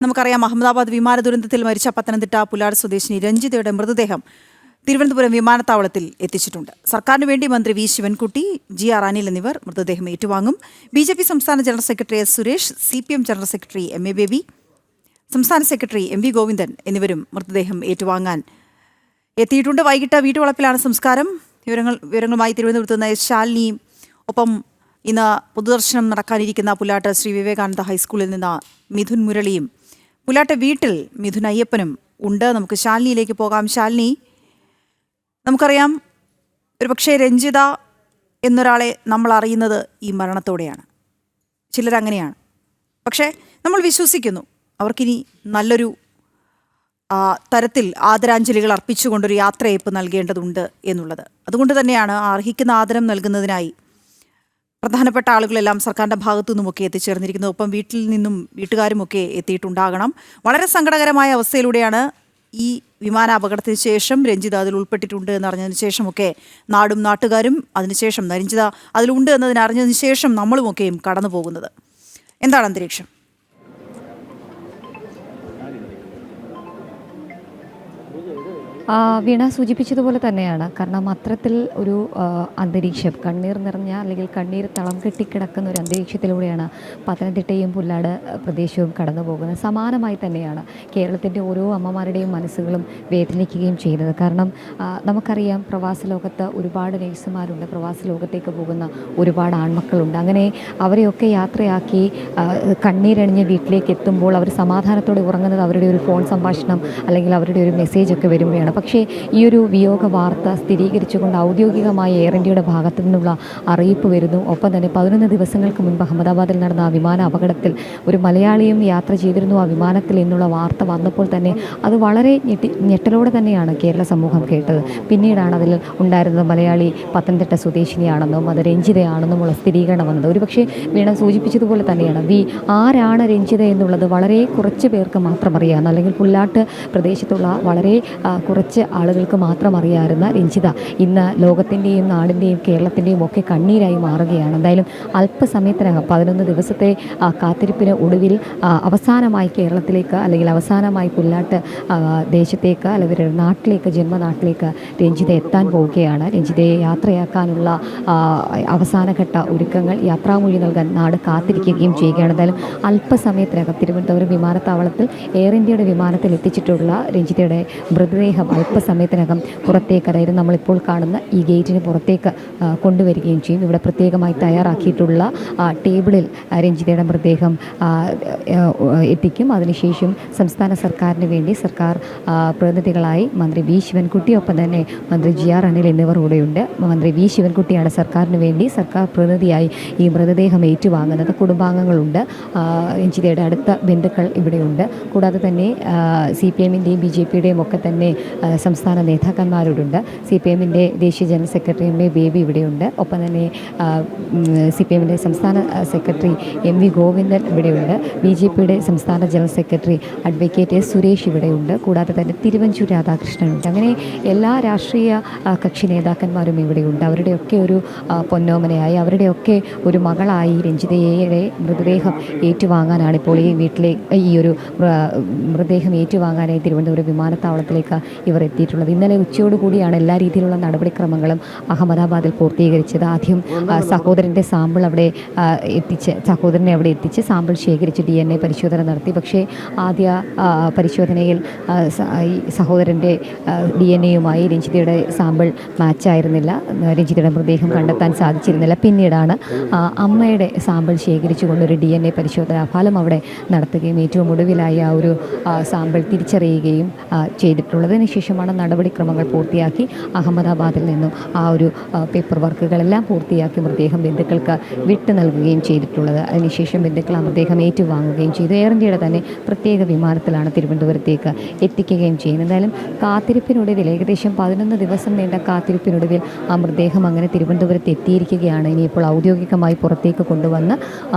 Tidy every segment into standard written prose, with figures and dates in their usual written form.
നമുക്കറിയാം, അഹമ്മദാബാദ് വിമാന ദുരന്തത്തിൽ മരിച്ച പത്തനംതിട്ട പുലാട് സ്വദേശിനി രഞ്ജിതയുടെ മൃതദേഹം തിരുവനന്തപുരം വിമാനത്താവളത്തിൽ എത്തിച്ചിട്ടുണ്ട്. സർക്കാരിന് വേണ്ടി മന്ത്രി വി ശിവൻകുട്ടി, GR അനിൽ എന്നിവർ മൃതദേഹം ഏറ്റുവാങ്ങും. BJP സംസ്ഥാന general secretary S Suresh, CPM general secretary MA baby, സംസ്ഥാന സെക്രട്ടറി MV ഗോവിന്ദൻ എന്നിവരും മൃതദേഹം ഏറ്റുവാങ്ങാൻ എത്തിയിട്ടുണ്ട്. വൈകിട്ട് വീട്ടുവളപ്പിലാണ് സംസ്കാരം. വിവരങ്ങളുമായി തിരുവനന്തപുരത്ത് നിന്ന് ശാലിനിയും, ഒപ്പം ഇന്ന് പൊതുദർശനം നടക്കാനിരിക്കുന്ന പുലാട്ട് ശ്രീ വിവേകാനന്ദ ഹൈസ്കൂളിൽ നിന്ന് മിഥുൻ മുരളിയും, പുലാട്ട് വീട്ടിൽ മിഥുൻ അയ്യപ്പനും ഉണ്ട്. നമുക്ക് ശാലിനിയിലേക്ക് പോകാം. ശാലിനി, നമുക്കറിയാം, ഒരുപക്ഷെ രഞ്ജിത എന്നൊരാളെ നമ്മൾ അറിയുന്നത് ഈ മരണത്തോടെയാണ്. ചിലരങ്ങനെയാണ്. പക്ഷേ നമ്മൾ വിശ്വസിക്കുന്നു അവർക്കിനി നല്ലൊരു തരത്തിൽ ആദരാഞ്ജലികൾ അർപ്പിച്ചുകൊണ്ടൊരു യാത്രയയപ്പ് നൽകേണ്ടതുണ്ട് എന്നുള്ളത്. അതുകൊണ്ട് തന്നെയാണ് അർഹിക്കുന്ന ആദരം നൽകുന്നതിനായി പ്രധാനപ്പെട്ട ആളുകളെല്ലാം സർക്കാരിൻ്റെ ഭാഗത്തു നിന്നുമൊക്കെ എത്തിച്ചേർന്നിരിക്കുന്നത്. ഒപ്പം വീട്ടിൽ നിന്നും വീട്ടുകാരുമൊക്കെ എത്തിയിട്ടുണ്ടാകണം. വളരെ സങ്കടകരമായ അവസ്ഥയിലൂടെയാണ് ഈ വിമാനാപകടത്തിന് ശേഷം രഞ്ജിത അതിൽ ഉൾപ്പെട്ടിട്ടുണ്ട് എന്നറിഞ്ഞതിന് ശേഷമൊക്കെ നാടും നാട്ടുകാരും, അതിനുശേഷം രഞ്ജിത അതിലുണ്ട് എന്നതിനറിഞ്ഞതിന് ശേഷം നമ്മളുമൊക്കെയും കടന്നു പോകുന്നത്. എന്താണ് അന്തരീക്ഷം? വീണ സൂചിപ്പിച്ചതുപോലെ തന്നെയാണ്. കാരണം അത്തരത്തിൽ ഒരു അന്തരീക്ഷം, കണ്ണീർ നിറഞ്ഞ അല്ലെങ്കിൽ കണ്ണീർ തളം കെട്ടിക്കിടക്കുന്ന ഒരു അന്തരീക്ഷത്തിലൂടെയാണ് പത്തനംതിട്ടയും പുല്ലാട് പ്രദേശവും കടന്നു പോകുന്നത്. സമാനമായി തന്നെയാണ് കേരളത്തിൻ്റെ ഓരോ അമ്മമാരുടെയും മനസ്സുകളും വേദനിക്കുകയും ചെയ്യുന്നത്. കാരണം നമുക്കറിയാം, പ്രവാസ ലോകത്ത് ഒരുപാട് നേഴ്സുമാരുണ്ട്, പ്രവാസ ലോകത്തേക്ക് പോകുന്ന ഒരുപാട് ആൺമക്കളുണ്ട്. അങ്ങനെ അവരെയൊക്കെ യാത്രയാക്കി കണ്ണീരണിഞ്ഞ് വീട്ടിലേക്ക് എത്തുമ്പോൾ അവർ സമാധാനത്തോടെ ഉറങ്ങുന്നത് അവരുടെ ഒരു ഫോൺ സംഭാഷണം അല്ലെങ്കിൽ അവരുടെ ഒരു മെസ്സേജൊക്കെ വരുമ്പോഴാണ്. പക്ഷേ ഈ ഒരു വിയോഗ വാർത്ത സ്ഥിരീകരിച്ചുകൊണ്ട് ഔദ്യോഗികമായ എയർ ഇന്ത്യയുടെ ഭാഗത്തു നിന്നുള്ള അറിയിപ്പ് വരുന്നു. ഒപ്പം തന്നെ 11 ദിവസങ്ങൾക്ക് മുൻപ് അഹമ്മദാബാദിൽ നടന്ന ആ വിമാന അപകടത്തിൽ ഒരു മലയാളിയും യാത്ര ചെയ്തിരുന്നു ആ വിമാനത്തിൽ എന്നുള്ള വാർത്ത വന്നപ്പോൾ തന്നെ അത് വളരെ ഞെട്ടലോടെ തന്നെയാണ് കേരള സമൂഹം കേട്ടത്. പിന്നീടാണ് അതിൽ ഉണ്ടായിരുന്നത് മലയാളി പത്തനംതിട്ട സ്വദേശിനിയാണെന്നും അത് രഞ്ജിതയാണെന്നുമുള്ള സ്ഥിരീകരണം വന്നത്. ഒരുപക്ഷെ വീണ സൂചിപ്പിച്ചതുപോലെ തന്നെയാണ് ആരാണ് രഞ്ജിത എന്നുള്ളത് വളരെ കുറച്ച് പേർക്ക് മാത്രം അറിയാവുന്ന, അല്ലെങ്കിൽ പുല്ലാട്ട് പ്രദേശത്തുള്ള വളരെ കുറച്ച് ആളുകൾക്ക് മാത്രം അറിയാവുന്ന രഞ്ജിത ഇന്ന് ലോകത്തിൻ്റെയും നാടിൻ്റെയും കേരളത്തിൻ്റെയും ഒക്കെ കണ്ണീരായി മാറുകയാണ്. എന്തായാലും അല്പസമയത്തിനകം 11 ദിവസത്തെ കാത്തിരിപ്പിന് ഒടുവിൽ അവസാനമായി കേരളത്തിലേക്ക്, അല്ലെങ്കിൽ അവസാനമായി പുല്ലാട്ട് ദേശത്തേക്ക്, അല്ലെങ്കിൽ നാട്ടിലേക്ക്, ജന്മനാട്ടിലേക്ക് രഞ്ജിത എത്താൻ പോവുകയാണ്. രഞ്ജിതയെ യാത്രയാക്കാനുള്ള അവസാനഘട്ട ഒരുക്കങ്ങൾ, യാത്രാമൊഴി നൽകാൻ നാട് കാത്തിരിക്കുകയും ചെയ്യുകയാണ്. എന്തായാലും അല്പസമയത്തിനകം തിരുവനന്തപുരം വിമാനത്താവളത്തിൽ എയർ ഇന്ത്യയുടെ വിമാനത്തിൽ എത്തിച്ചിട്ടുള്ള രഞ്ജിതയുടെ മൃതദേഹം അല്പസമയത്തിനകം പുറത്തേക്ക്, അതായത് നമ്മളിപ്പോൾ കാണുന്ന ഈ ഗേറ്റിന് പുറത്തേക്ക് കൊണ്ടുവരികയും ചെയ്യും. ഇവിടെ പ്രത്യേകമായി തയ്യാറാക്കിയിട്ടുള്ള ടേബിളിൽ രഞ്ജിതയുടെ മൃതദേഹം എത്തിക്കും. അതിനുശേഷം സംസ്ഥാന സർക്കാരിന് വേണ്ടി സർക്കാർ പ്രതിനിധികളായി മന്ത്രി വി ശിവൻകുട്ടി, ഒപ്പം തന്നെ മന്ത്രി GR അനിൽ എന്നിവർ കൂടെയുണ്ട്. മന്ത്രി വി ശിവൻകുട്ടിയാണ് സർക്കാരിന് വേണ്ടി സർക്കാർ പ്രതിനിധിയായി ഈ മൃതദേഹം ഏറ്റുവാങ്ങുന്നത്. കുടുംബാംഗങ്ങളുണ്ട്, രഞ്ജിതയുടെ അടുത്ത ബന്ധുക്കൾ ഇവിടെയുണ്ട്. കൂടാതെ തന്നെ CPM-ൻ്റെയും BJP-യുടെയും ഒക്കെ തന്നെ സംസ്ഥാന നേതാക്കന്മാരോടുണ്ട്. CPM-ൻ്റെ ദേശീയ ജനറൽ സെക്രട്ടറി MA ബേബി ഇവിടെയുണ്ട്. ഒപ്പം തന്നെ CPM-ൻ്റെ സംസ്ഥാന സെക്രട്ടറി MV ഗോവിന്ദൻ ഇവിടെയുണ്ട്. BJP-യുടെ സംസ്ഥാന general secretary advocate S Suresh ഇവിടെയുണ്ട്. കൂടാതെ തന്നെ തിരുവഞ്ചൂർ രാധാകൃഷ്ണനുണ്ട്. അങ്ങനെ എല്ലാ രാഷ്ട്രീയ കക്ഷി നേതാക്കന്മാരും ഇവിടെയുണ്ട്. അവരുടെയൊക്കെ ഒരു പൊന്നോമനയായി, അവരുടെയൊക്കെ ഒരു മകളായി രഞ്ജിതയുടെ മൃതദേഹം ഏറ്റുവാങ്ങാനാണ് ഇപ്പോൾ ഈ ഒരു മൃതദേഹം ഏറ്റുവാങ്ങാനായി തിരുവനന്തപുരം വിമാനത്താവളത്തിലേക്ക് ഇവർ എത്തിയിട്ടുള്ളത്. ഇന്നലെ ഉച്ചയോടുകൂടിയാണ് എല്ലാ രീതിയിലുള്ള നടപടിക്രമങ്ങളും അഹമ്മദാബാദിൽ പൂർത്തീകരിച്ചത്. ആദ്യം സഹോദരൻ്റെ സാമ്പിൾ സഹോദരനെ അവിടെ എത്തിച്ച് സാമ്പിൾ ശേഖരിച്ച് DNA പരിശോധന നടത്തി. പക്ഷേ ആദ്യ പരിശോധനയിൽ സഹോദരൻ്റെ DNA-യുമായി രഞ്ജിതയുടെ സാമ്പിൾ മാച്ചായിരുന്നില്ല. രഞ്ജിതയുടെ മൃതദേഹം കണ്ടെത്താൻ സാധിച്ചിരുന്നില്ല. പിന്നീടാണ് അമ്മയുടെ സാമ്പിൾ ശേഖരിച്ചുകൊണ്ടൊരു DNA പരിശോധനാ ഫലം അവിടെ നടത്തുകയും ഏറ്റവും ഒടുവിലായി ആ ഒരു സാമ്പിൾ തിരിച്ചറിയുകയും ചെയ്തിട്ടുള്ളത്. അതിനുശേഷമാണ് നടപടിക്രമങ്ങൾ പൂർത്തിയാക്കി അഹമ്മദാബാദിൽ നിന്നും ആ ഒരു പേപ്പർ വർക്കുകളെല്ലാം പൂർത്തിയാക്കി മൃതദേഹം ബന്ധുക്കൾക്ക് വിട്ടു നൽകുകയും ചെയ്തിട്ടുള്ളത്. അതിനുശേഷം ബന്ധുക്കൾ ആ മൃതദേഹം ഏറ്റുവാങ്ങുകയും ചെയ്തു. എയർ ഇന്ത്യയുടെ തന്നെ പ്രത്യേക വിമാനത്തിലാണ് തിരുവനന്തപുരത്തേക്ക് എത്തിക്കുകയും ചെയ്യുന്നത്. എന്തായാലും കാത്തിരിപ്പിനൊടുവിൽ, ഏകദേശം 11 ദിവസം നീണ്ട കാത്തിരിപ്പിനൊടുവിൽ ആ മൃതദേഹം അങ്ങനെ തിരുവനന്തപുരത്ത് എത്തിയിരിക്കുകയാണ്. ഇനിയിപ്പോൾ ഔദ്യോഗികമായി പുറത്തേക്ക് കൊണ്ടുവന്ന്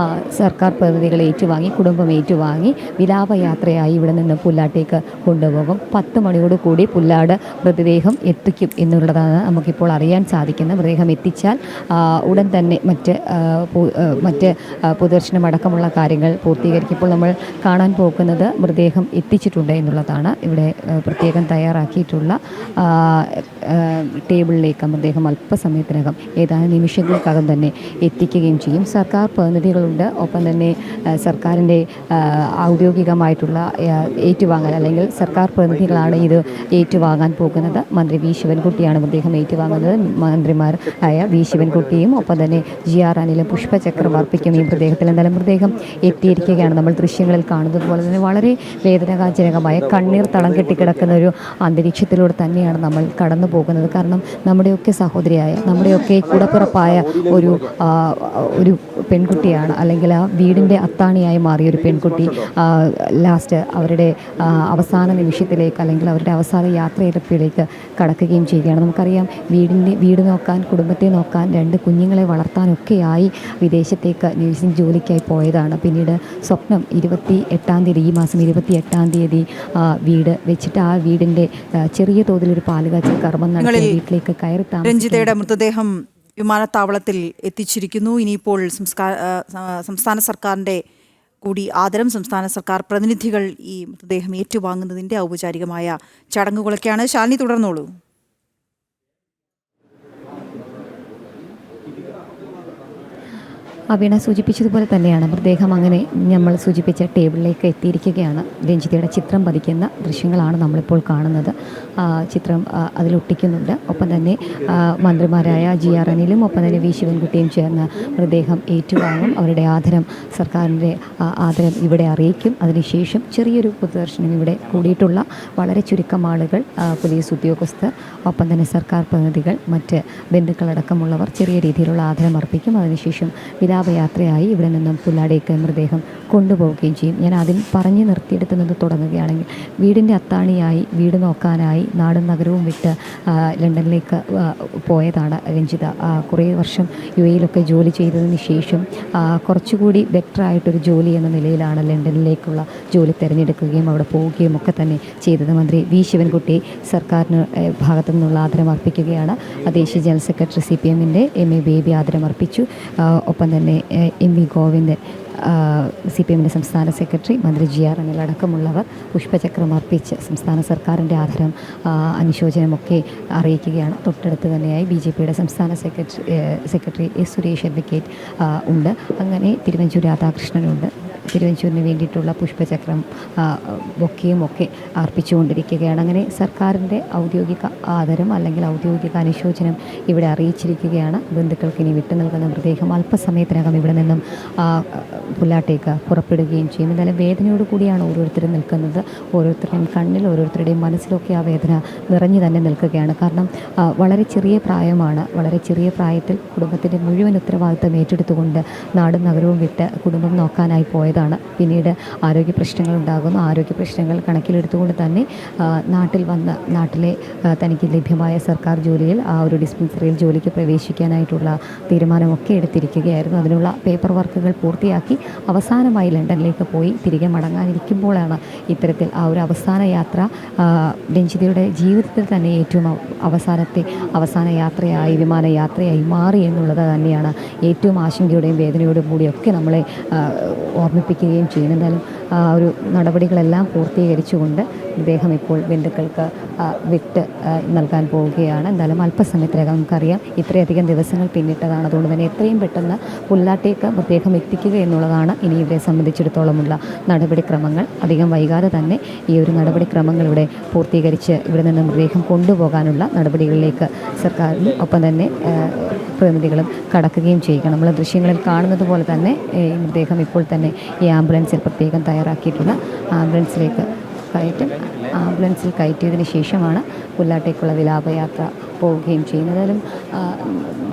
സർക്കാർ പ്രതിനിധികളെ ഏറ്റുവാങ്ങി, കുടുംബം ഏറ്റുവാങ്ങി വിലാപയാത്രയായി ഇവിടെ നിന്ന് പുല്ലാട്ടേക്ക് കൊണ്ടുപോകും. 10 മണിയോടുകൂടി പുല്ലാട് മൃതദേഹം എത്തിക്കും എന്നുള്ളതാണ് നമുക്കിപ്പോൾ അറിയാൻ സാധിക്കുന്നത്. മൃതദേഹം എത്തിച്ചാൽ ഉടൻ തന്നെ മറ്റ് പൊതുദർശനമടക്കമുള്ള കാര്യങ്ങൾ പൂർത്തീകരിക്കും. ഇപ്പോൾ നമ്മൾ കാണാൻ പോകുന്നത് മൃതദേഹം എത്തിച്ചിട്ടുണ്ട് എന്നുള്ളതാണ്. ഇവിടെ പ്രത്യേകം തയ്യാറാക്കിയിട്ടുള്ള ടേബിളിലേക്ക് മൃതദേഹം അല്പസമയത്തിനകം ഏതാനും നിമിഷങ്ങൾക്കകം തന്നെ എത്തിക്കുകയും ചെയ്യും. സർക്കാർ പ്രതിനിധികളുണ്ട്. ഒപ്പം തന്നെ സർക്കാരിൻ്റെ ഔദ്യോഗികമായിട്ടുള്ള ഏറ്റുവാങ്ങൽ അല്ലെങ്കിൽ സർക്കാർ പ്രതിനിധികളാണ് ഇത് ഏറ്റുവാങ്ങാൻ പോകുന്നത്. മന്ത്രി വി ശിവൻകുട്ടിയാണ് മൃതദേഹം ഏറ്റുവാങ്ങുന്നത്. മന്ത്രിമാർ ആയ വി ശിവൻകുട്ടിയും ഒപ്പം തന്നെ GR അനിലും പുഷ്പചക്രം അർപ്പിക്കും ഈ മൃതദേഹത്തിൽ. എന്തായാലും മൃതദേഹം എത്തിയിരിക്കുകയാണ്. നമ്മൾ ദൃശ്യങ്ങളിൽ കാണുന്നത് പോലെ തന്നെ വളരെ വേദനാജനകമായ കണ്ണീർ തളം കെട്ടിക്കിടക്കുന്ന ഒരു അന്തരീക്ഷത്തിലൂടെ തന്നെയാണ് നമ്മൾ കടന്നു പോകുന്നത്. കാരണം നമ്മുടെയൊക്കെ സഹോദരിയായ നമ്മുടെയൊക്കെ കൂടപ്പിറപ്പായ ഒരു പെൺകുട്ടിയാണ്, അല്ലെങ്കിൽ ആ വീടിൻ്റെ അത്താണിയായി മാറിയ ഒരു പെൺകുട്ടി ലാസ്റ്റ് അവരുടെ അവസാന നിമിഷത്തിലേക്ക് അല്ലെങ്കിൽ അവരുടെ അവസാന യാത്രയിലേക്ക് കടക്കുകയും ചെയ്യുകയാണ്. നമുക്കറിയാം വീട് നോക്കാൻ, കുടുംബത്തെ നോക്കാൻ, 2 കുഞ്ഞുങ്ങളെ വളർത്താനൊക്കെയായി വിദേശത്തേക്ക് നഴ്സിംഗ് ജോലിക്കായി പോയതാണ്. പിന്നീട് സ്വപ്നം 28-ാം തീയതി, ഈ മാസം 28-ാം തീയതി വീട് വെച്ചിട്ട് ആ വീടിൻ്റെ ചെറിയ തോതിലൊരു പാലുകാച്ചൽ കർമ്മം നടത്തി വീട്ടിലേക്ക് കയറി രഞ്ജിതയുടെ മൃതദേഹം വിമാനത്താവളത്തിൽ എത്തിച്ചിരിക്കുന്നു. ഇനിയിപ്പോൾ സംസ്ഥാന സർക്കാരിൻ്റെ കൂടി ആദരം, സംസ്ഥാന സർക്കാർ പ്രതിനിധികൾ ഈ മൃതദേഹം ഏറ്റുവാങ്ങുന്നതിൻ്റെ ഔപചാരികമായ ചടങ്ങുകളൊക്കെയാണ്. ശാലിനി തുടർന്നോളൂ. വീണ സൂചിപ്പിച്ചതുപോലെ തന്നെയാണ് മൃതദേഹം അങ്ങനെ നമ്മൾ സൂചിപ്പിച്ച ടേബിളിലേക്ക് എത്തിയിരിക്കുകയാണ്. രഞ്ജിതയുടെ ചിത്രം പതിക്കുന്ന ദൃശ്യങ്ങളാണ് നമ്മളിപ്പോൾ കാണുന്നത്. ചിത്രം അതിലൊട്ടിക്കുന്നുണ്ട്. ഒപ്പം തന്നെ മന്ത്രിമാരായ GR അനിലും ഒപ്പം തന്നെ വി ശിവൻകുട്ടിയും ചേർന്ന് മൃതദേഹം ഏറ്റുവാങ്ങും. അവരുടെ ആദരം, സർക്കാരിൻ്റെ ആദരം ഇവിടെ അറിയിക്കും. അതിനുശേഷം ചെറിയൊരു പൊതുദർശനം ഇവിടെ കൂടിയിട്ടുള്ള വളരെ ചുരുക്കം ആളുകൾ, പോലീസ് ഉദ്യോഗസ്ഥർ, ഒപ്പം തന്നെ സർക്കാർ പ്രതിനിധികൾ, മറ്റ് ബന്ധുക്കളടക്കമുള്ളവർ ചെറിയ രീതിയിലുള്ള ആദരം അർപ്പിക്കും. അതിനുശേഷം വിലാപയാത്രയായി ഇവിടെ നിന്നും പുല്ലാടേക്ക് മൃതദേഹം കൊണ്ടുപോവുകയും ചെയ്യും. ഞാൻ ആദ്യം പറഞ്ഞു നിർത്തിയെടുത്തുന്നത് തുടങ്ങുകയാണെങ്കിൽ വീടിൻ്റെ അത്താണിയായി, വീട് നോക്കാനായി നാടും നഗരവും വിട്ട് ലണ്ടനിലേക്ക് പോയതാണ് രഞ്ജിത. കുറേ വർഷം UAE-യിലൊക്കെ ജോലി ചെയ്തതിന് ശേഷം കുറച്ചുകൂടി ബെറ്ററായിട്ടൊരു ജോലി എന്ന നിലയിലാണ് ലണ്ടനിലേക്കുള്ള ജോലി തിരഞ്ഞെടുക്കുകയും അവിടെ പോവുകയും ഒക്കെ തന്നെ ചെയ്തത്. മന്ത്രി വി ശിവൻകുട്ടി സർക്കാരിന് ഭാഗത്തു നിന്നുള്ള ആദരം അർപ്പിക്കുകയാണ്. ദേശീയ ജനറൽ സെക്രട്ടറി CPM-ൻ്റെ MA ബേബി ആദരം അർപ്പിച്ചു. ഒപ്പം തന്നെ MV ഗോവിന്ദൻ, CPM-ൻ്റെ സംസ്ഥാന സെക്രട്ടറി, മന്ത്രി GR അനിൽ അടക്കമുള്ളവർ പുഷ്പചക്രം അർപ്പിച്ച് സംസ്ഥാന സർക്കാരിൻ്റെ ആദരം, അനുശോചനമൊക്കെ അറിയിക്കുകയാണ്. തൊട്ടടുത്ത് തന്നെയായി BJP-യുടെ സംസ്ഥാന സെക്രട്ടറി S. സുരേഷ് അഡ്വക്കേറ്റ് ഉണ്ട്. അങ്ങനെ തിരുവഞ്ചൂർ രാധാകൃഷ്ണനുണ്ട്. തിരുവഞ്ചൂരിന് വേണ്ടിയിട്ടുള്ള പുഷ്പചക്രം, ബൊക്കെയും ഒക്കെ അർപ്പിച്ചുകൊണ്ടിരിക്കുകയാണ്. അങ്ങനെ സർക്കാരിൻ്റെ ഔദ്യോഗിക ആദരം അല്ലെങ്കിൽ ഔദ്യോഗിക അനുശോചനം ഇവിടെ അറിയിച്ചിരിക്കുകയാണ്. ബന്ധുക്കൾക്ക് ഇനി വിട്ടു നൽകുന്ന മൃതദേഹം അല്പസമയത്തിനകം ഇവിടെ നിന്നും പുല്ലാട്ടേക്ക് പുറപ്പെടുകയും ചെയ്യും. എന്തായാലും വേദനയോട് കൂടിയാണ് ഓരോരുത്തരും നിൽക്കുന്നത്. ഓരോരുത്തരുടെയും കണ്ണിൽ, ഓരോരുത്തരുടെയും മനസ്സിലൊക്കെ ആ വേദന നിറഞ്ഞു തന്നെ നിൽക്കുകയാണ്. കാരണം വളരെ ചെറിയ പ്രായമാണ്. വളരെ ചെറിയ പ്രായത്തിൽ കുടുംബത്തിൻ്റെ മുഴുവൻ ഉത്തരവാദിത്തം ഏറ്റെടുത്തുകൊണ്ട് നാടും നഗരവും വിട്ട് കുടുംബം നോക്കാനായി പോയതാണ്. പിന്നീട് ആരോഗ്യ പ്രശ്നങ്ങൾ ഉണ്ടാകുന്നു. ആരോഗ്യ പ്രശ്നങ്ങൾ കണക്കിലെടുത്തുകൊണ്ട് തന്നെ നാട്ടിലെ തനിക്ക് ലഭ്യമായ സർക്കാർ ജോലിയിൽ ആ ഒരു ഡിസ്പെൻസറിയിൽ ജോലിക്ക് പ്രവേശിക്കാനായിട്ടുള്ള തീരുമാനമൊക്കെ എടുത്തിരിക്കുകയായിരുന്നു. അതിനുള്ള പേപ്പർ വർക്കുകൾ പൂർത്തിയാക്കി അവസാനമായി ലണ്ടനിലേക്ക് പോയി തിരികെ മടങ്ങാനിരിക്കുമ്പോഴാണ് ഇത്തരത്തിൽ ആ ഒരു അവസാന യാത്ര രഞ്ജിതയുടെ ജീവിതത്തിൽ തന്നെ ഏറ്റവും അവസാന യാത്രയായി, വിമാനയാത്രയായി മാറി എന്നുള്ളത് തന്നെയാണ് ഏറ്റവും ആശങ്കയോടെയും വേദനയോടും കൂടിയൊക്കെ നമ്മളെ ഓർമ്മിപ്പിക്കുകയും ചെയ്യുന്നു. എന്തായാലും ഒരു നടപടികളെല്ലാം പൂർത്തീകരിച്ചുകൊണ്ട് ഇദ്ദേഹം ഇപ്പോൾ ബന്ധുക്കൾക്ക് വിട്ട് നൽകാൻ പോവുകയാണ്. എന്തായാലും അല്പസമയത്തിനകം നമുക്കറിയാം ഇത്രയധികം ദിവസങ്ങൾ പിന്നിട്ടതാണ്. അതുകൊണ്ട് തന്നെ എത്രയും പെട്ടെന്ന് പുല്ലാട്ടേക്ക് മൃതദേഹം എത്തിക്കുക എന്നുള്ളതാണ് ഇനി ഇവരെ സംബന്ധിച്ചിടത്തോളമുള്ള നടപടിക്രമങ്ങൾ. അധികം വൈകാതെ തന്നെ ഈ ഒരു നടപടിക്രമങ്ങൾ ഇവിടെ പൂർത്തീകരിച്ച് ഇവിടെ നിന്ന് മൃതദേഹം കൊണ്ടുപോകാനുള്ള നടപടികളിലേക്ക് സർക്കാരും ഒപ്പം തന്നെ പ്രതിനിധികളും കടക്കുകയും ചെയ്യുക. നമ്മൾ ദൃശ്യങ്ങളിൽ കാണുന്നത് പോലെ തന്നെ ഈ മൃതദേഹം ഇപ്പോൾ തന്നെ ഈ ആംബുലൻസിൽ പ്രത്യേകം തയ്യാറാക്കിയിട്ടുള്ള ആംബുലൻസിൽ കയറ്റിയതിന് ശേഷമാണ് പുല്ലാട്ടേക്കുള്ള വിലാപയാത്ര പോവുകയും ചെയ്യുന്നു. ഏതായാലും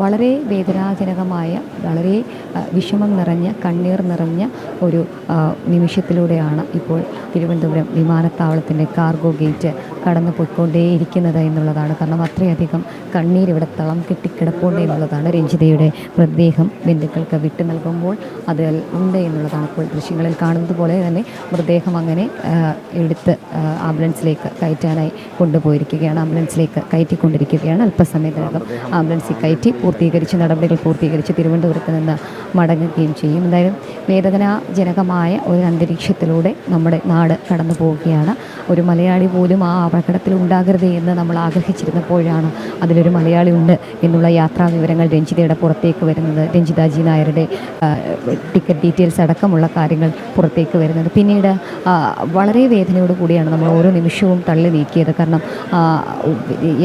വളരെ വേദനാജനകമായ, വളരെ വിഷമം നിറഞ്ഞ, കണ്ണീർ നിറഞ്ഞ ഒരു നിമിഷത്തിലൂടെയാണ് ഇപ്പോൾ തിരുവനന്തപുരം വിമാനത്താവളത്തിൻ്റെ കാർഗോ ഗേറ്റ് കടന്നു പോയിക്കൊണ്ടേയിരിക്കുന്നത് എന്നുള്ളതാണ്. കാരണം അത്രയധികം കണ്ണീർ ഇവിടെ തളം കെട്ടിക്കിടപ്പുണ്ട് എന്നുള്ളതാണ്. രഞ്ജിതയുടെ മൃതദേഹം ബന്ധുക്കൾക്ക് വിട്ടു നൽകുമ്പോൾ അതിൽ ഉണ്ട് എന്നുള്ളതാണ് ഇപ്പോൾ ദൃശ്യങ്ങളിൽ കാണുന്നത് പോലെ തന്നെ. മൃതദേഹം അങ്ങനെ എടുത്ത് ആംബുലൻസിലേക്ക് കയറ്റാനായി കൊണ്ടുപോയിരിക്കുകയാണ്. ആംബുലൻസിലേക്ക് കയറ്റിക്കൊണ്ടിരിക്കുകയാണ്. അല്പസമയത്തിനകം ആംബുലൻസിൽ കയറ്റി നടപടികൾ പൂർത്തീകരിച്ച് തിരുവനന്തപുരത്ത് നിന്ന് മടങ്ങുകയും ചെയ്യും. എന്തായാലും വേദനാജനകമായ ഒരു അന്തരീക്ഷത്തിലൂടെ നമ്മുടെ നാട് കടന്നു പോവുകയാണ്. ഒരു മലയാളി പോലും ആ അപകടത്തിൽ ഉണ്ടാകരുത് എന്ന് നമ്മൾ ആഗ്രഹിച്ചിരുന്നപ്പോഴാണ് അതിലൊരു മലയാളി ഉണ്ട് എന്നുള്ള യാത്രാ വിവരങ്ങൾ രഞ്ജിതയുടെ പുറത്തേക്ക് വരുന്നത്. രഞ്ജിത ജി നായരുടെ ടിക്കറ്റ് ഡീറ്റെയിൽസ് അടക്കമുള്ള കാര്യങ്ങൾ പുറത്തേക്ക് വരുന്നത്. പിന്നീട് വളരെ വേദനയോട് കൂടിയാണ് നമ്മൾ ഓരോ നിമിഷവും തള്ളി നീക്കിയത്. കാരണം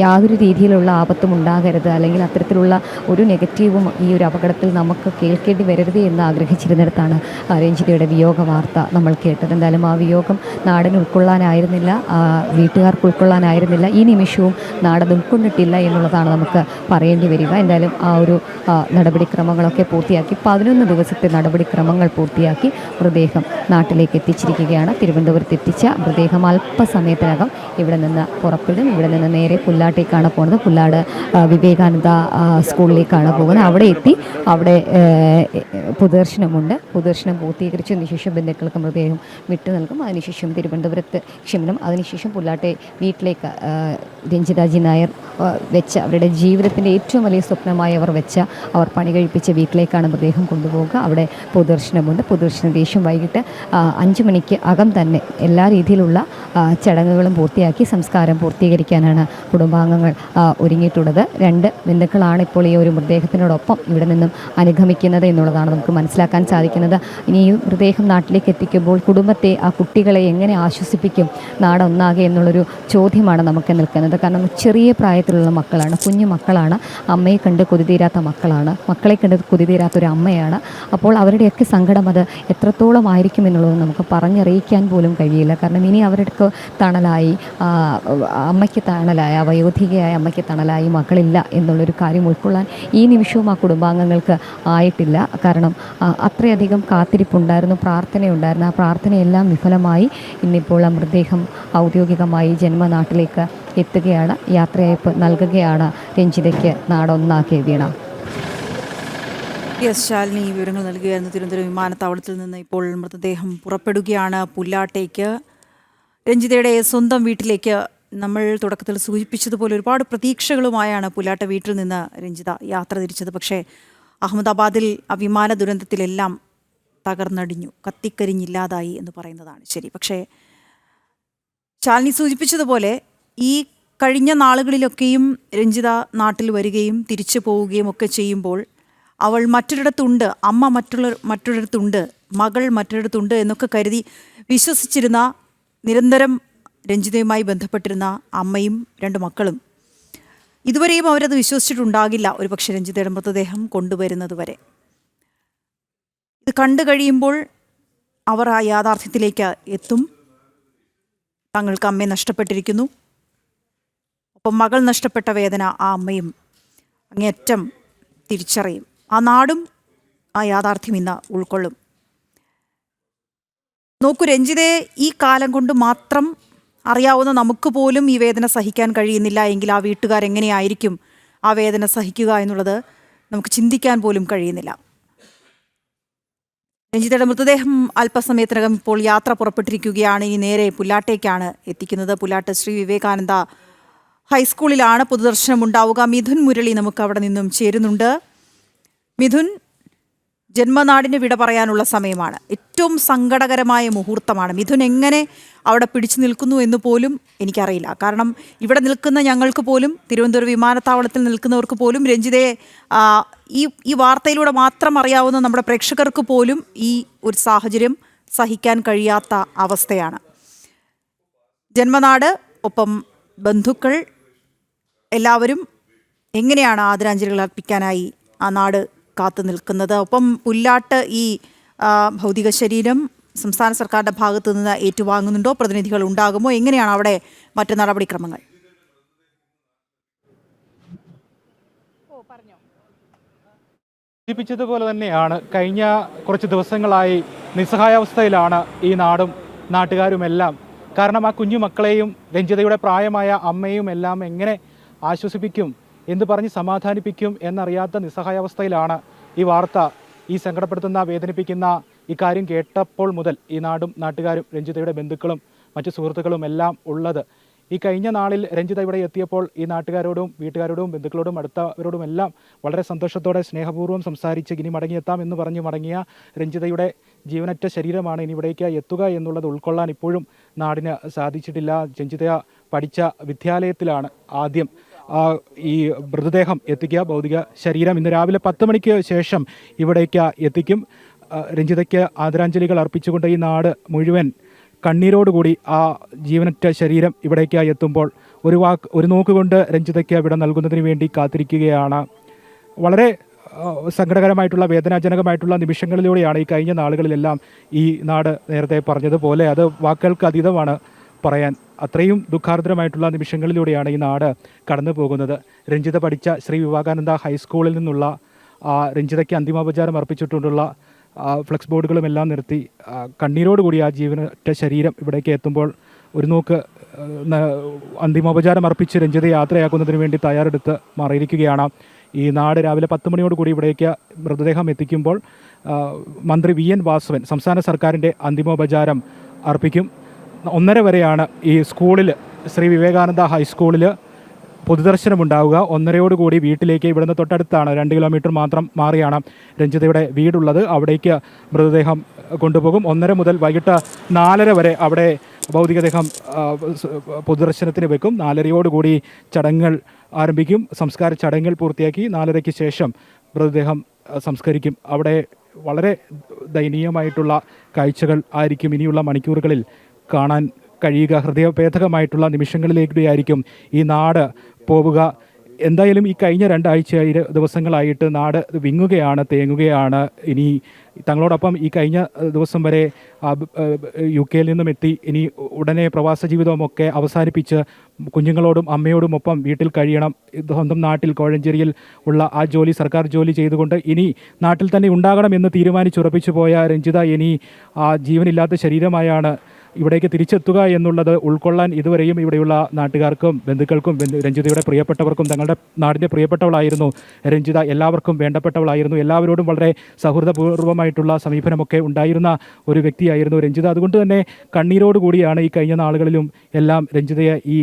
യാതൊരു രീതിയിലുള്ള ആപത്തും ഉണ്ടാകരുത്, അല്ലെങ്കിൽ അത്തരത്തിലുള്ള ഒരു നെഗറ്റീവും ഈ ഒരു അപകടത്തിൽ നമുക്ക് കേൾക്കേണ്ടി വരരുത് എന്ന് ആഗ്രഹിച്ചിരുന്നിടത്താണ് രഞ്ജിതയുടെ വിയോഗ വാർത്ത നമ്മൾ കേട്ടത്. എന്തായാലും ആ വിയോഗം നാടിന് ഉൾക്കൊള്ളാനായിരുന്നില്ല, വീട്ടുകാർക്ക് ഉൾക്കൊള്ളാനായിരുന്നില്ല. ഈ നിമിഷവും നാടത് ഉൾക്കൊണ്ടിട്ടില്ല എന്നുള്ളതാണ് നമുക്ക് പറയേണ്ടി വരിക. എന്തായാലും ആ ഒരു നടപടിക്രമങ്ങളൊക്കെ പൂർത്തിയാക്കി 11 ദിവസത്തെ നടപടിക്രമങ്ങൾ പൂർത്തിയാക്കി മൃതദേഹം നാട്ടിലേക്ക് എത്തിച്ചിരിക്കുകയാണ്. തിരുവനന്തപുരത്ത് എത്തിച്ച മൃതദേഹം അല്പസമയത്തിനകം ഇവിടെ നിന്ന് പുറപ്പെടും. ഇവിടെ നിന്ന് നേരെ പുല്ലാട്ടേക്കാണ് പോകുന്നത്. പുല്ലാട് വിവേകാനന്ദ സ്കൂളിലേക്കാണ് പോകുന്നത്. അവിടെ എത്തി അവിടെ പൊതുദർശനമുണ്ട്. പൊതുദർശനം പൂർത്തീകരിച്ചതിന് ശേഷം ബന്ധുക്കൾക്ക് മൃതദേഹം വിട്ടു നൽകും. അതിനുശേഷം അതിനുശേഷം പുല്ലാട്ടെ വീട്ടിലേക്ക് രഞ്ജിത ജി നായർ വെച്ച അവരുടെ ജീവിതത്തിൻ്റെ ഏറ്റവും വലിയ സ്വപ്നമായി അവർ പണി കഴിപ്പിച്ച വീട്ടിലേക്കാണ് മൃതദേഹം കൊണ്ടുപോവുക. അവിടെ പൊതുദർശനമുണ്ട്. പൊതുദർശന ശേഷം വൈകിട്ട് 5 മണിക്ക് അകം തന്നെ എല്ലാ രീതിയിലുള്ള ചടങ്ങുകളും പൂർത്തിയാക്കി സംസ്കാരം പൂർത്തീകരിക്കാനാണ് കുടുംബാംഗങ്ങൾ ഒരുങ്ങിയിട്ടുള്ളത്. 2 ബന്ധുക്കളാണ് ഇപ്പോൾ ഈ ഒരു മൃതദേഹത്തിനോടൊപ്പം ഇവിടെ നിന്നും അനുഗമിക്കുന്നത് എന്നുള്ളതാണ് നമുക്ക് മനസ്സിലാക്കാൻ സാധിക്കുന്നത്. ഇനി ഈ മൃതദേഹം നാട്ടിലേക്ക് എത്തിക്കുമ്പോൾ കുടുംബത്തെ, ആ കുട്ടികളെ എങ്ങനെ ആശ്വസിപ്പിക്കും നാടൊന്നാകെ എന്നുള്ളൊരു ചോദ്യമാണ് നമുക്ക് നിൽക്കുന്നത്. കാരണം ചെറിയ പ്രായത്തിലുള്ള മക്കളാണ്, കുഞ്ഞു മക്കളാണ്, അമ്മയെ കണ്ട് കൊതിതീരാത്ത മക്കളാണ്, മക്കളെ കണ്ട് കൊതിതീരാത്തൊരു അമ്മയാണ്. അപ്പോൾ അവരുടെയൊക്കെ സങ്കടം അത് എത്രത്തോളം ആയിരിക്കും എന്നുള്ളത് നമുക്ക് പറഞ്ഞറിയിക്കാൻ പോലും കഴിയില്ല. കാരണം ഇനി അവർക്ക് തണലായി, അമ്മയ്ക്ക് തണലായി, ആ വയോധികയായ അമ്മയ്ക്ക് തണലായി മക്കളില്ല എന്നുള്ളൊരു കാര്യം ഉൾക്കൊള്ളാൻ ഈ നിമിഷവും ആ കുടുംബാംഗങ്ങൾക്ക് ആയിട്ടില്ല. കാരണം അത്രയധികം കാത്തിരിപ്പുണ്ടായിരുന്നു, പ്രാർത്ഥനയുണ്ടായിരുന്നു. ആ പ്രാർത്ഥനയെല്ലാം വിഫലമായി. ഇന്നിപ്പോൾ ആ മൃതദേഹം ഔദ്യോഗികമായി ജന്മനാട്ടിലേക്ക് എത്തുകയാണ്. യാത്രയയപ്പ് നൽകുകയാണ് രഞ്ജിതയ്ക്ക് നാടൊന്നാക്കിയ വീണ. ശാലിനി വിവരങ്ങൾ നൽകുകയായിരുന്നു. തിരുവനന്തപുരം വിമാനത്താവളത്തിൽ നിന്ന് ഇപ്പോൾ മൃതദേഹം പുറപ്പെടുകയാണ് പുല്ലാട്ടേക്ക്. രഞ്ജിതയുടെ സ്വന്തം വീട്ടിലേക്ക് നമ്മൾ തുടക്കത്തിൽ സൂചിപ്പിച്ചതുപോലെ ഒരുപാട് പ്രതീക്ഷകളുമായാണ് പുല്ലാട്ട വീട്ടിൽ നിന്ന് രഞ്ജിത യാത്ര തിരിച്ചത്. പക്ഷേ അഹമ്മദാബാദിൽ ആ വിമാന ദുരന്തത്തിലെല്ലാം തകർന്നടിഞ്ഞു, കത്തിക്കരിഞ്ഞില്ലാതായി എന്ന് പറയുന്നതാണ് ശരി. പക്ഷേ ശാലിനി സൂചിപ്പിച്ചതുപോലെ ഈ കഴിഞ്ഞ നാളുകളിലൊക്കെയും രഞ്ജിത നാട്ടിൽ വരികയും തിരിച്ചു പോവുകയും ഒക്കെ ചെയ്യുമ്പോൾ അവൾ മറ്റൊരിടത്തുണ്ട്, അമ്മ മറ്റൊരിടത്തുണ്ട്, മകൾ മറ്റൊരിടത്തുണ്ട് എന്നൊക്കെ കരുതി വിശ്വസിച്ചിരുന്ന, നിരന്തരം രഞ്ജിതയുമായി ബന്ധപ്പെട്ടിരുന്ന അമ്മയും 2 മക്കളും ഇതുവരെയും അവരത് വിശ്വസിച്ചിട്ടുണ്ടാകില്ല. ഒരുപക്ഷെ രഞ്ജിതയുടെ മൃതദേഹം കൊണ്ടുവരുന്നത് വരെ. ഇത് കണ്ടു കഴിയുമ്പോൾ അവർ ആ യാഥാർത്ഥ്യത്തിലേക്ക് എത്തും. തങ്ങൾക്ക് അമ്മയെ നഷ്ടപ്പെട്ടിരിക്കുന്നു, ഒപ്പം മകൾ നഷ്ടപ്പെട്ട വേദന ആ അമ്മയും അങ്ങേയറ്റം തിരിച്ചറിയും. ആ നാടും ആ യാഥാർത്ഥ്യം ഇന്ന് ഉൾക്കൊള്ളും. നോക്കൂ, രഞ്ജിതയെ ഈ കാലം കൊണ്ട് മാത്രം അറിയാവുന്ന നമുക്ക് പോലും ഈ വേദന സഹിക്കാൻ കഴിയുന്നില്ല എങ്കിൽ ആ വീട്ടുകാരെങ്ങനെയായിരിക്കും ആ വേദന സഹിക്കുക എന്നുള്ളത് നമുക്ക് ചിന്തിക്കാൻ പോലും കഴിയുന്നില്ല. രഞ്ജിതയുടെ മൃതദേഹം അല്പസമയത്തിനകം ഇപ്പോൾ യാത്ര പുറപ്പെട്ടിരിക്കുകയാണ്. ഇനി നേരെ പുല്ലാട്ടേക്കാണ് എത്തിക്കുന്നത്. പുല്ലാട്ട് ശ്രീ വിവേകാനന്ദ ഹൈസ്കൂളിലാണ് പൊതുദർശനം ഉണ്ടാവുക. മിഥുൻ മുരളി നമുക്ക് അവിടെ നിന്നും ചേരുന്നുണ്ട്. മിഥുൻ, ജന്മനാടിന് വിട പറയാനുള്ള സമയമാണ്. ഏറ്റവും സങ്കടകരമായ മുഹൂർത്തമാണ്. മിഥുൻ എങ്ങനെ അവിടെ പിടിച്ചു നിൽക്കുന്നു എന്ന് പോലും എനിക്കറിയില്ല. കാരണം ഇവിടെ നിൽക്കുന്ന ഞങ്ങൾക്ക് പോലും, തിരുവനന്തപുരം വിമാനത്താവളത്തിൽ നിൽക്കുന്നവർക്ക് പോലും, രഞ്ജിതയെ ഈ വാർത്തയിലൂടെ മാത്രം അറിയാവുന്ന നമ്മുടെ പ്രേക്ഷകർക്ക് പോലും ഈ ഒരു സാഹചര്യം സഹിക്കാൻ കഴിയാത്ത അവസ്ഥയാണ്. ജന്മനാട്, ഒപ്പം ബന്ധുക്കൾ, എല്ലാവരും എങ്ങനെയാണ് ആദരാഞ്ജലികൾ അർപ്പിക്കാനായി ആ നാട് കാത്തു നിൽക്കുന്നത്? ഒപ്പം പുല്ലാട്ട് ഈ ഭൗതിക ശരീരം സംസ്ഥാന സർക്കാരിൻ്റെ ഭാഗത്തു നിന്ന് ഏറ്റുവാങ്ങുന്നുണ്ടോ? പ്രതിനിധികൾ ഉണ്ടാകുമോ? എങ്ങനെയാണ് അവിടെ മറ്റ് നടപടിക്രമങ്ങൾ? സൂചിപ്പിച്ചതുപോലെ തന്നെയാണ് കഴിഞ്ഞ കുറച്ച് ദിവസങ്ങളായി നിസ്സഹായാവസ്ഥയിലാണ് ഈ നാടും നാട്ടുകാരുമെല്ലാം. കാരണം ആ കുഞ്ഞു മക്കളെയും രഞ്ജിതയുടെ പ്രായമായ അമ്മയും എല്ലാം എങ്ങനെ ആശ്വസിപ്പിക്കും, എന്ത് പറഞ്ഞ് സമാധാനിപ്പിക്കും എന്നറിയാത്ത നിസ്സഹായാവസ്ഥയിലാണ് ഈ വാർത്ത, ഈ സങ്കടപ്പെടുത്തുന്ന വേദനിപ്പിക്കുന്ന ഈ കാര്യം കേട്ടപ്പോൾ മുതൽ ഈ നാടും നാട്ടുകാരും രഞ്ജിതയുടെ ബന്ധുക്കളും മറ്റു സുഹൃത്തുക്കളും എല്ലാം ഉള്ളത്. ഈ കഴിഞ്ഞ നാളിൽ രഞ്ജിത ഇവിടെ എത്തിയപ്പോൾ ഈ നാട്ടുകാരോടും വീട്ടുകാരോടും ബന്ധുക്കളോടും അടുത്തവരോടും എല്ലാം വളരെ സന്തോഷത്തോടെ സ്നേഹപൂർവ്വം സംസാരിച്ച് ഇനി മടങ്ങിയെത്താം എന്ന് പറഞ്ഞ് മടങ്ങിയ രഞ്ജിതയുടെ ജീവനറ്റ ശരീരമാണ് ഇനി ഇവിടേക്ക് എത്തുക എന്നുള്ളത് ഉൾക്കൊള്ളാൻ ഇപ്പോഴും നാടിന് സാധിച്ചിട്ടില്ല. രഞ്ജിത പഠിച്ച വിദ്യാലയത്തിലാണ് ആദ്യം ഈ മൃതദേഹം എത്തിക്കുക. ഭൗതിക ശരീരം ഇന്ന് രാവിലെ 10 മണിക്ക് ശേഷം ഇവിടേക്ക് എത്തിക്കും. രഞ്ജിതയ്ക്ക് ആദരാഞ്ജലികൾ അർപ്പിച്ചുകൊണ്ട് ഈ നാട് മുഴുവൻ കണ്ണീരോടുകൂടി ആ ജീവനറ്റ ശരീരം ഇവിടേക്ക് എത്തുമ്പോൾ ഒരു നോക്കുകൊണ്ട് രഞ്ജിതയ്ക്ക് വിട നൽകുന്നതിന് വേണ്ടി കാത്തിരിക്കുകയാണ്. വളരെ സങ്കടകരമായിട്ടുള്ള വേദനാജനകമായിട്ടുള്ള നിമിഷങ്ങളിലൂടെയാണ് ഈ കഴിഞ്ഞ നാളുകളിലെല്ലാം ഈ നാട് നേരത്തെ പറഞ്ഞതുപോലെ അത് വാക്കുകൾക്ക് അതീതമാണ് പറയാൻ. അത്രയും ദുഃഖാർദ്രമായിട്ടുള്ള നിമിഷങ്ങളിലൂടെയാണ് ഈ നാട് കടന്നു പോകുന്നത്. രഞ്ജിത പഠിച്ച ശ്രീ വിവേകാനന്ദ ഹൈസ്കൂളിൽ നിന്നുള്ള രഞ്ജിതയ്ക്ക് അന്തിമോപചാരം അർപ്പിച്ചിട്ടുള്ള ഫ്ലെക്സ് ബോർഡുകളുമെല്ലാം നിർത്തി കണ്ണീരോടുകൂടി ആ ജീവനറ്റ ശരീരം ഇവിടേക്ക് എത്തുമ്പോൾ ഒരു നോക്ക് അന്തിമോപചാരം അർപ്പിച്ച് രഞ്ജിത യാത്രയാക്കുന്നതിന് വേണ്ടി തയ്യാറെടുത്ത് മാറിയിരിക്കുകയാണ് ഈ നാട്. രാവിലെ 10 മണിയോടുകൂടി ഇവിടേക്ക് മൃതദേഹം എത്തിക്കുമ്പോൾ മന്ത്രി VN വാസവൻ സംസ്ഥാന സർക്കാരിൻ്റെ അന്തിമോപചാരം അർപ്പിക്കും. 1:30 വരെയാണ് ഈ സ്കൂളിൽ ശ്രീ വിവേകാനന്ദ ഹൈസ്കൂളിൽ പൊതുദർശനമുണ്ടാവുക. 1:30 വീട്ടിലേക്ക് ഇവിടുന്ന് തൊട്ടടുത്താണ് 2 കിലോമീറ്റർ മാത്രം മാറിയാണ് രഞ്ജിതയുടെ വീടുള്ളത്. അവിടേക്ക് മൃതദേഹം കൊണ്ടുപോകും. 1:30 മുതൽ വൈകിട്ട് 4:30 വരെ അവിടെ ഭൗതികദേഹം പൊതുദർശനത്തിന് വെക്കും. 4:30 ചടങ്ങുകൾ ആരംഭിക്കും. സംസ്കാര ചടങ്ങുകൾ പൂർത്തിയാക്കി 4:30 ശേഷം മൃതദേഹം സംസ്കരിക്കും. അവിടെ വളരെ ദയനീയമായിട്ടുള്ള കാഴ്ചകൾ ആയിരിക്കും ഇനിയുള്ള മണിക്കൂറുകളിൽ കാണാൻ കഴിയുക. ഹൃദയഭേദകമായിട്ടുള്ള നിമിഷങ്ങളിലേക്കായിരിക്കും ഈ നാട് പോവുക. എന്തായാലും ഈ കഴിഞ്ഞ 2 ദിവസങ്ങളായിട്ട് നാട് വിങ്ങുകയാണ്, തേങ്ങുകയാണ്. ഇനി തങ്ങളോടൊപ്പം ഈ കഴിഞ്ഞ ദിവസം വരെ UK നിന്നും എത്തി ഇനി ഉടനെ പ്രവാസ ജീവിതമൊക്കെ അവസാനിപ്പിച്ച് കുഞ്ഞുങ്ങളോടും അമ്മയോടുമൊപ്പം വീട്ടിൽ കഴിയണം. സ്വന്തം നാട്ടിൽ കോഴഞ്ചേരിയിൽ ഉള്ള ആ ജോലി, സർക്കാർ ജോലി ചെയ്തുകൊണ്ട് ഇനി നാട്ടിൽ തന്നെ ഉണ്ടാകണമെന്ന് തീരുമാനിച്ചുറപ്പിച്ചു പോയ രഞ്ജിത ഇനി ആ ജീവനില്ലാത്ത ശരീരമായാണ് ഇവിടേക്ക് തിരിച്ചെത്തുക എന്നുള്ളത് ഉൾക്കൊള്ളാൻ ഇതുവരെയും ഇവിടെയുള്ള നാട്ടുകാർക്കും ബന്ധുക്കൾക്കും രഞ്ജിതയുടെ പ്രിയപ്പെട്ടവർക്കും തങ്ങളുടെ നാടിൻ്റെ പ്രിയപ്പെട്ടവളായിരുന്നു രഞ്ജിത, എല്ലാവർക്കും വേണ്ടപ്പെട്ടവളായിരുന്നു. എല്ലാവരോടും വളരെ സൗഹൃദപൂർവ്വമായിട്ടുള്ള സമീപനമൊക്കെ ഉണ്ടായിരുന്ന ഒരു വ്യക്തിയായിരുന്നു രഞ്ജിത. അതുകൊണ്ട് തന്നെ കണ്ണീരോടുകൂടിയാണ് ഈ കഴിഞ്ഞ നാളുകളിലും എല്ലാം രഞ്ജിതയെ ഈ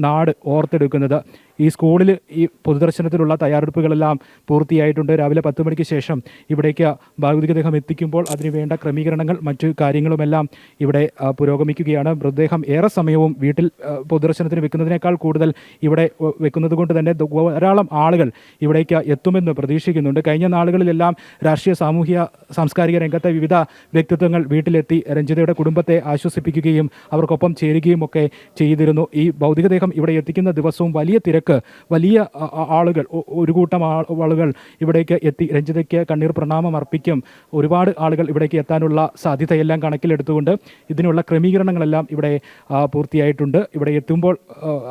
നാട് ഓർത്തെടുക്കുന്നത്. ഈ സ്കൂളിൽ ഈ പൊതുദർശനത്തിലുള്ള തയ്യാറെടുപ്പുകളെല്ലാം പൂർത്തിയായിട്ടുണ്ട്. രാവിലെ 10 മണിക്ക് ശേഷം ഇവിടേക്ക് ഭൗതികദേഹം എത്തിക്കുമ്പോൾ അതിനുവേണ്ട ക്രമീകരണങ്ങൾ മറ്റു കാര്യങ്ങളുമെല്ലാം ഇവിടെ പുരോഗമിക്കുകയാണ്. മൃതദേഹം ഏറെ സമയവും വീട്ടിൽ പൊതുദർശനത്തിന് വെക്കുന്നതിനേക്കാൾ കൂടുതൽ ഇവിടെ വെക്കുന്നത് കൊണ്ട് തന്നെ ധാരാളം ആളുകൾ ഇവിടേക്ക് എത്തുമെന്ന് പ്രതീക്ഷിക്കുന്നുണ്ട്. കഴിഞ്ഞ നാളുകളിലെല്ലാം രാഷ്ട്രീയ സാമൂഹ്യ സാംസ്കാരിക രംഗത്തെ വിവിധ വ്യക്തിത്വങ്ങൾ വീട്ടിലെത്തി രഞ്ജിതയുടെ കുടുംബത്തെ ആശ്വസിപ്പിക്കുകയും അവർക്കൊപ്പം ചേരുകയും ഒക്കെ ചെയ്തിരുന്നു. ഈ ഭൗതികദേഹം ഇവിടെ എത്തിക്കുന്ന ദിവസവും വലിയ വലിയ ആളുകൾ, ഒരു കൂട്ടം ആളുകൾ ഇവിടേക്ക് എത്തി രഞ്ജിതയ്ക്ക് കണ്ണീർ പ്രണാമം അർപ്പിക്കും. ഒരുപാട് ആളുകൾ ഇവിടേക്ക് എത്താനുള്ള സാധ്യതയെല്ലാം കണക്കിലെടുത്തുകൊണ്ട് ഇതിനുള്ള ക്രമീകരണങ്ങളെല്ലാം ഇവിടെ പൂർത്തിയായിട്ടുണ്ട്. ഇവിടെ എത്തുമ്പോൾ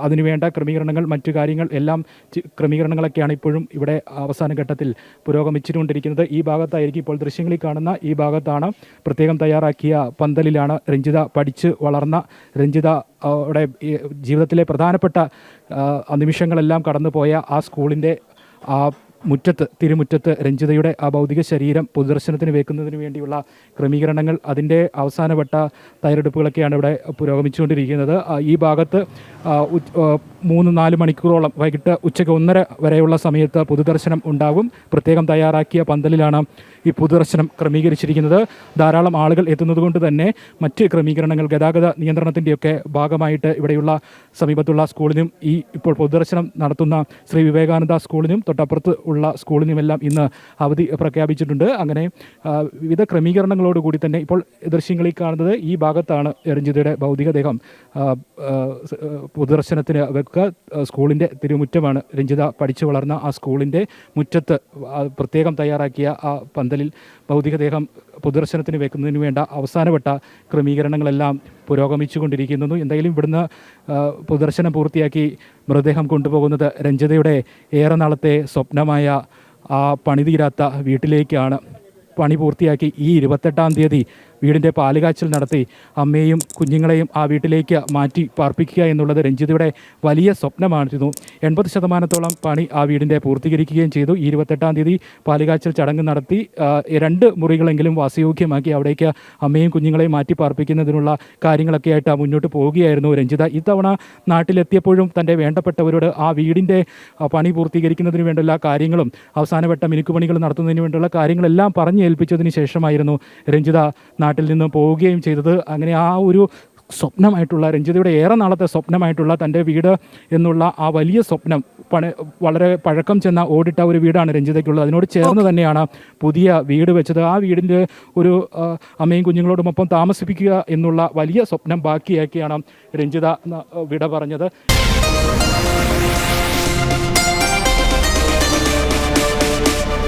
അതിനുവേണ്ട ക്രമീകരണങ്ങൾ മറ്റു കാര്യങ്ങൾ എല്ലാം ക്രമീകരണങ്ങളൊക്കെയാണ് ഇപ്പോഴും ഇവിടെ അവസാന ഘട്ടത്തിൽ പുരോഗമിച്ചുകൊണ്ടിരിക്കുന്നത്. ഈ ഭാഗത്തായിരിക്കും ഇപ്പോൾ ദൃശ്യങ്ങളിൽ കാണുന്ന ഈ ഭാഗത്താണ് പ്രത്യേകം തയ്യാറാക്കിയ പന്തലിലാണ് രഞ്ജിത പഠിച്ച് വളർന്ന രഞ്ജിതയുടെ ജീവിതത്തിലെ പ്രധാനപ്പെട്ട നിമിഷങ്ങളെല്ലാം കടന്നുപോയ ആ സ്കൂളിൻ്റെ ആ തിരുമുറ്റത്ത് രഞ്ജിതയുടെ ആ ഭൗതിക ശരീരം പൊതുദർശനത്തിന് വെക്കുന്നതിന് വേണ്ടിയുള്ള ക്രമീകരണങ്ങൾ, അതിൻ്റെ അവസാനവട്ട തയ്യാറെടുപ്പുകളൊക്കെയാണ് ഇവിടെ പുരോഗമിച്ചുകൊണ്ടിരിക്കുന്നത്. ഈ ഭാഗത്ത് 3-4 മണിക്കൂറോളം വൈകിട്ട് ഉച്ചയ്ക്ക് 1:30 വരെയുള്ള സമയത്ത് പൊതുദർശനം ഉണ്ടാകും. പ്രത്യേകം തയ്യാറാക്കിയ പന്തലിലാണ് ഈ പൊതുദർശനം ക്രമീകരിച്ചിരിക്കുന്നത്. ധാരാളം ആളുകൾ എത്തുന്നത് കൊണ്ട് തന്നെ മറ്റ് ക്രമീകരണങ്ങൾ, ഗതാഗത നിയന്ത്രണത്തിൻ്റെയൊക്കെ ഭാഗമായിട്ട് ഇവിടെയുള്ള സമീപത്തുള്ള സ്കൂളിനും ഈ ഇപ്പോൾ പൊതുദർശനം നടത്തുന്ന ശ്രീ വിവേകാനന്ദ സ്കൂളിനും തൊട്ടപ്പുറത്ത് ഉള്ള സ്കൂളിനുമെല്ലാം ഇന്ന് അവധി പ്രഖ്യാപിച്ചിട്ടുണ്ട്. അങ്ങനെ വിവിധ ക്രമീകരണങ്ങളോടുകൂടി തന്നെ ഇപ്പോൾ ദൃശ്യങ്ങളിൽ കാണുന്നത് ഈ ഭാഗത്താണ് രഞ്ജിതയുടെ ഭൗതികദേഹം പൊതുദർശനത്തിന് വെക്കുക. സ്കൂളിൻ്റെ തിരുമുറ്റമാണ് രഞ്ജിത പഠിച്ചു വളർന്ന ആ സ്കൂളിൻ്റെ മുറ്റത്ത് പ്രത്യേകം തയ്യാറാക്കിയ ആ പന്തലിൽ ഭൗതികദേഹം പൊതുദർശനത്തിന് വെക്കുന്നതിന് വേണ്ട അവസാനവട്ട ക്രമീകരണങ്ങളെല്ലാം പുരോഗമിച്ചുകൊണ്ടിരിക്കുന്നു. എന്തായാലും ഇവിടുന്ന് പൊതുദർശനം പൂർത്തിയാക്കി മൃതദേഹം കൊണ്ടുപോകുന്നത് രഞ്ജിതയുടെ ഏറെ നാളത്തെ സ്വപ്നമായ ആ പണി തീരാത്ത വീട്ടിലേക്കാണ് പണി പൂർത്തിയാക്കി ഈ 28-ാം തീയതി വീടിൻ്റെ പാലുകാച്ചൽ നടത്തി അമ്മയെയും കുഞ്ഞുങ്ങളെയും ആ വീട്ടിലേക്ക് മാറ്റി പാർപ്പിക്കുക എന്നുള്ളത് രഞ്ജിതയുടെ വലിയ സ്വപ്നമായിരുന്നു. 80% പണി ആ വീടിൻ്റെ പൂർത്തീകരിക്കുകയും ചെയ്തു. ഈ 28-ാം തീയതി പാലുകാച്ചൽ ചടങ്ങ് നടത്തി 2 മുറികളെങ്കിലും വാസയോഗ്യമാക്കി അവിടേക്ക് അമ്മയും കുഞ്ഞുങ്ങളെയും മാറ്റി പാർപ്പിക്കുന്നതിനുള്ള കാര്യങ്ങളൊക്കെ ആയിട്ട് മുന്നോട്ട് പോവുകയായിരുന്നു രഞ്ജിത. ഇത്തവണ നാട്ടിലെത്തിയപ്പോഴും തൻ്റെ വേണ്ടപ്പെട്ടവരോട് ആ വീടിൻ്റെ പണി പൂർത്തീകരിക്കുന്നതിന് വേണ്ടിയുള്ള കാര്യങ്ങളും അവസാനവട്ട മിനുക്കുപണികൾ നടത്തുന്നതിന് വേണ്ടിയുള്ള കാര്യങ്ങളെല്ലാം പറഞ്ഞു ഏൽപ്പിച്ചതിന് ശേഷമായിരുന്നു രഞ്ജിത നാട്ടിൽ നിന്ന് പോവുകയും ചെയ്തത്. അങ്ങനെ ആ ഒരു സ്വപ്നമായിട്ടുള്ള രഞ്ജിതയുടെ ഏറെ നാളത്തെ സ്വപ്നമായിട്ടുള്ള തൻ്റെ വീട് എന്നുള്ള ആ വലിയ സ്വപ്നം വളരെ പഴക്കം ചെന്ന ഓടിട്ട ഒരു വീടാണ് രഞ്ജിതയ്ക്കുള്ളത്. അതിനോട് ചേർന്ന് തന്നെയാണ് പുതിയ വീട് വെച്ചത്. ആ വീടിൻ്റെ ഒരു അമ്മയും കുഞ്ഞുങ്ങളോടുമൊപ്പം താമസിപ്പിക്കുക എന്നുള്ള വലിയ സ്വപ്നം ബാക്കിയാക്കിയാണ് രഞ്ജിത വിട പറഞ്ഞത്.